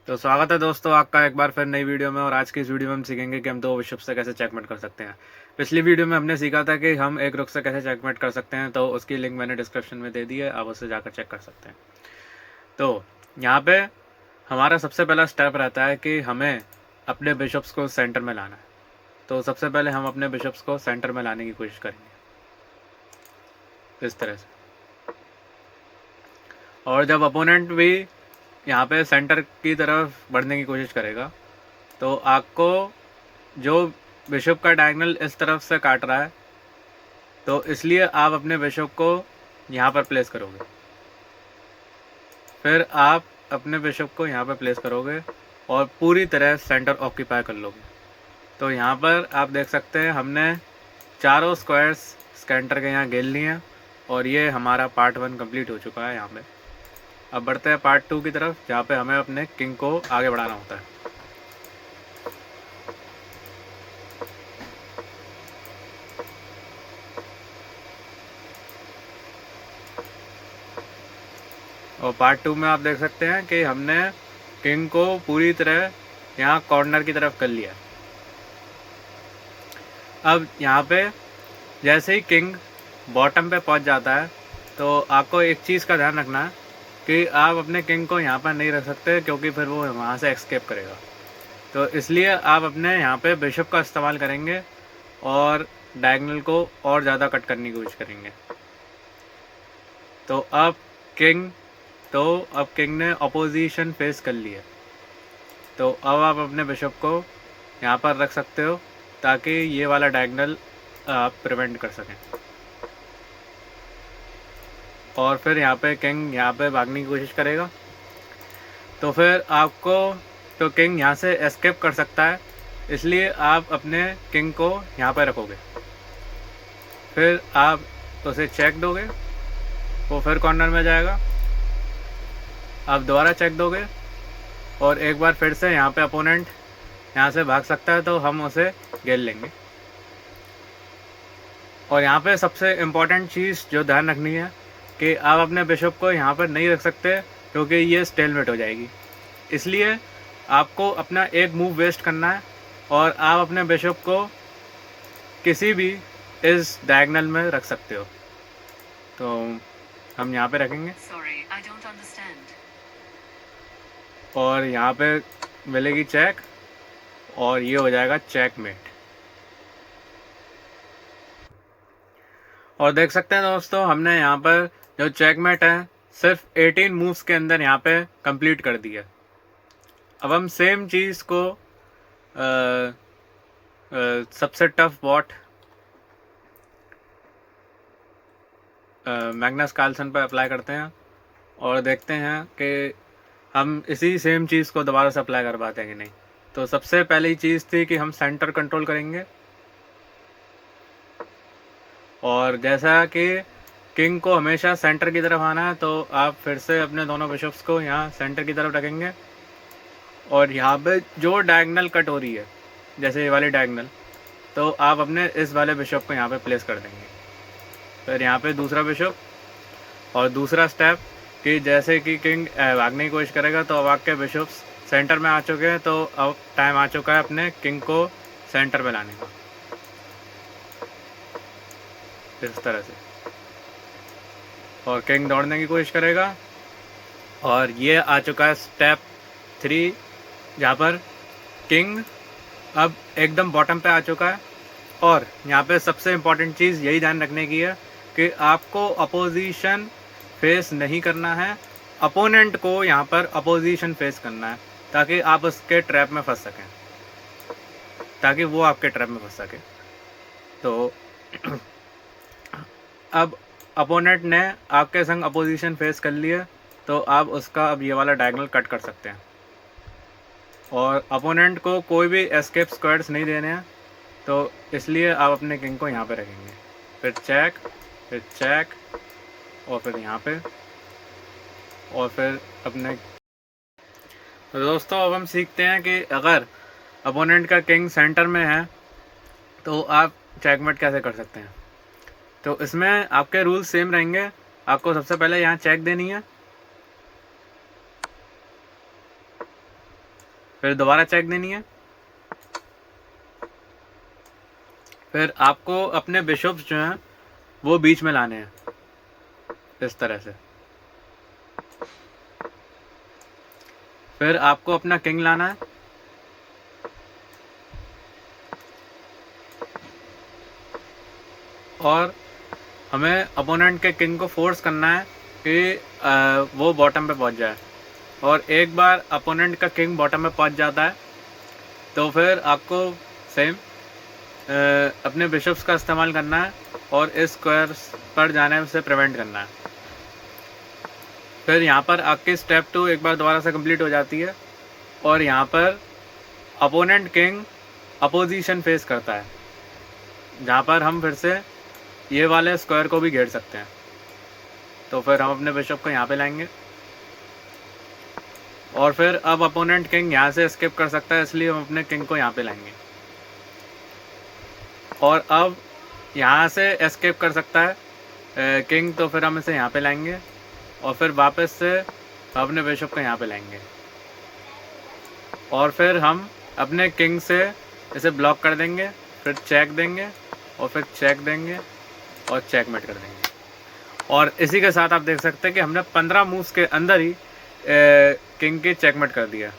तो स्वागत है दोस्तों आपका एक बार फिर नई वीडियो में। और आज की इस वीडियो में हम सीखेंगे कि हम दो बिशप से कैसे चेकमेट कर सकते हैं। पिछली वीडियो में हमने सीखा था कि हम एक रुक से कैसे चेकमेट कर सकते हैं, तो उसकी लिंक मैंने डिस्क्रिप्शन में दे दी है, आप उससे जाकर चेक कर सकते हैं। तो यहाँ पे हमारा सबसे पहला स्टेप रहता है कि हमें अपने बिशप्स को सेंटर में लाना है। तो सबसे पहले हम अपने बिशप्स को सेंटर में लाने की कोशिश करेंगे इस तरह से। और जब अपोनेंट भी यहाँ पे सेंटर की तरफ बढ़ने की कोशिश करेगा तो आपको जो बिशप का डायगोनल इस तरफ से काट रहा है, तो इसलिए आप अपने बिशप को यहाँ पर प्लेस करोगे। फिर आप अपने बिशप को यहाँ पर प्लेस करोगे और पूरी तरह सेंटर ऑक्यूपाई कर लोगे। तो यहाँ पर आप देख सकते हैं हमने चारों स्क्वायर्स सेंटर के यहाँ घेर लिए हैं और ये हमारा पार्ट 1 कंप्लीट हो चुका है। यहाँ पे अब बढ़ते हैं पार्ट 2 की तरफ, जहाँ पे हमें अपने किंग को आगे बढ़ाना होता है। और पार्ट 2 में आप देख सकते हैं कि हमने किंग को पूरी तरह यहाँ कॉर्नर की तरफ कर लिया। अब यहाँ पे जैसे ही किंग बॉटम पे पहुँच जाता है तो आपको एक चीज़ का ध्यान रखना है कि आप अपने किंग को यहाँ पर नहीं रख सकते, क्योंकि फिर वो वहाँ से एस्केप करेगा। तो इसलिए आप अपने यहाँ पे बिशप का इस्तेमाल करेंगे और डायगोनल को और ज़्यादा कट करने की कोशिश करेंगे। तो अब किंग ने अपोजिशन फेस कर लिया। तो अब आप अपने बिशप को यहाँ पर रख सकते हो ताकि ये वाला डायगोनल आप प्रिवेंट कर सकें। और फिर यहाँ पे किंग यहाँ पे भागने की कोशिश करेगा, तो फिर आपको तो किंग यहाँ से एस्केप कर सकता है, इसलिए आप अपने किंग को यहाँ पे रखोगे। फिर आप उसे चेक दोगे, वो फिर कॉर्नर में जाएगा। आप दोबारा चेक दोगे और एक बार फिर से यहाँ पे अपोनेंट यहाँ से भाग सकता है, तो हम उसे घेर लेंगे। और यहाँ पे सबसे इम्पॉर्टेंट चीज़ जो ध्यान रखनी है कि आप अपने बिशप को यहाँ पर नहीं रख सकते, क्योंकि ये स्टेलमेट हो जाएगी। इसलिए आपको अपना एक मूव वेस्ट करना है और आप अपने बिशप को किसी भी इस डायगोनल में रख सकते हो। तो हम यहाँ पे रखेंगे और यहाँ पे मिलेगी चेक और ये हो जाएगा चेकमेट। और देख सकते हैं दोस्तों, हमने यहाँ पर जो चेकमेट है सिर्फ 18 मूव्स के अंदर यहाँ पे कंप्लीट कर दिया। अब हम सेम चीज़ को सबसे टफ बॉट मैग्नस कार्लसन पर अप्लाई करते हैं और देखते हैं कि हम इसी सेम चीज़ को दोबारा से अप्लाई कर पाते हैं कि नहीं। तो सबसे पहली चीज़ थी कि हम सेंटर कंट्रोल करेंगे, और जैसा कि किंग को हमेशा सेंटर की तरफ आना है, तो आप फिर से अपने दोनों बिशप्स को यहाँ सेंटर की तरफ रखेंगे। और यहाँ पे जो डायगोनल कट हो रही है, जैसे ये वाली डायगोनल, तो आप अपने इस वाले बिशप को यहाँ पे प्लेस कर देंगे। फिर यहाँ पे दूसरा बिशप और दूसरा स्टेप कि जैसे कि किंग भागने की कोशिश करेगा, तो अब आपके बिशप्स सेंटर में आ चुके हैं, तो अब टाइम आ चुका है अपने किंग को सेंटर में लाने का, इस तरह से। और किंग दौड़ने की कोशिश करेगा और ये आ चुका है स्टेप 3, जहाँ पर किंग अब एकदम बॉटम पे आ चुका है। और यहाँ पे सबसे इम्पॉर्टेंट चीज़ यही ध्यान रखने की है कि आपको अपोजिशन फेस नहीं करना है, अपोनेंट को यहाँ पर अपोजिशन फेस करना है, ताकि आप उसके ट्रैप में फंस सकें, ताकि वो आपके ट्रैप में फंस सके। तो अब अपोनेंट ने आपके संग अपोजिशन फेस कर लिया, तो आप उसका अब ये वाला डायगोनल कट कर सकते हैं। और अपोनेंट को कोई भी एस्केप स्क्वायर्स नहीं देने हैं, तो इसलिए आप अपने किंग को यहाँ पे रखेंगे। फिर चेक और फिर यहाँ पे और फिर अपने। तो दोस्तों अब हम सीखते हैं कि अगर अपोनेंट का किंग सेंटर में है तो आप चेकमेट कैसे कर सकते हैं। तो इसमें आपके रूल्स सेम रहेंगे। आपको सबसे पहले यहाँ चेक देनी है फिर दोबारा चेक देनी है। फिर आपको अपने बिशप्स जो हैं वो बीच में लाने हैं इस तरह से। फिर आपको अपना किंग लाना है और हमें अपोनेंट के किंग को फोर्स करना है कि वो बॉटम पे पहुंच जाए। और एक बार अपोनेंट का किंग बॉटम पे पहुंच जाता है तो फिर आपको सेम अपने बिशप्स का इस्तेमाल करना है और इस स्क्वायर पर जाने से प्रिवेंट करना है। फिर यहाँ पर आपकी स्टेप 2 एक बार दोबारा से कंप्लीट हो जाती है और यहाँ पर अपोनेंट किंग अपोजिशन फेस करता है, जहाँ पर हम फिर से ये वाले स्क्वायर को भी घेर सकते हैं। तो फिर हम अपने बिशप को यहाँ पे लाएंगे और फिर अब अपोनेंट किंग यहाँ से एस्केप कर सकता है, इसलिए हम अपने किंग को यहाँ पे लाएंगे और अब यहाँ से एस्केप कर सकता है किंग, तो फिर हम इसे यहाँ पे लाएंगे और फिर वापस से अपने बिशप को यहाँ पे लाएंगे और फिर हम अपने किंग से इसे ब्लॉक कर देंगे, फिर चेक देंगे और फिर चेक देंगे और चेकमेट कर देंगे। और इसी के साथ आप देख सकते हैं कि हमने 15 मूव्स के अंदर ही किंग की चेकमेट कर दिया।